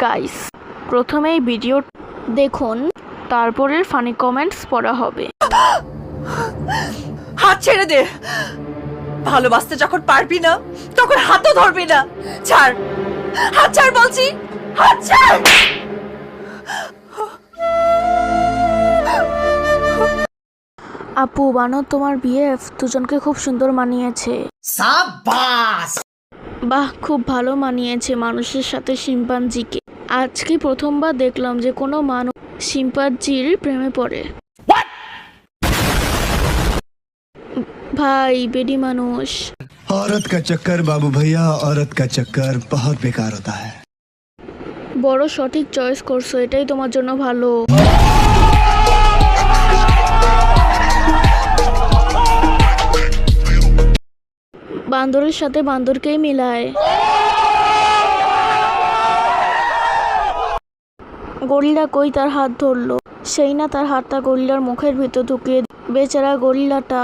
Guys, প্রথমেই video দেখুন, তারপরের ফানি কমেন্টস পড়া হবে। হাত ছেড়ে দে। ভালোবাসতে যখন পারবি না তখন হাতও ধরবি না। ছাড়, হাত ছাড় বলছি, হাত ছাড়। আপু বানো, তোমার বিএফ দুজনকে খুব সুন্দর মানিয়েছে। সাবাস। বাহ, খুব ভালো মানিয়েছে মানুষের সাথে শিম্পাঞ্জিকে। আজকে প্রথমবার দেখলাম যে কোনো মানুষ শিম্পাঞ্জির প্রেমে পড়ে। ভাই বেডি মানুষ। औरत का चक्कर बाबू भैया, औरत का चक्कर बहुत बेकार होता है। বড় সঠিক চয়েস করছো, এটাই তোমার জন্য ভালো। বান্দরের সাথে বান্দরকেই মিলায়। গরিলা কই তার হাত ধরলো, সেই না তার হাতটা গরিলার মুখের ভিতর ঢুকিয়ে। বেচারা গরিলাটা।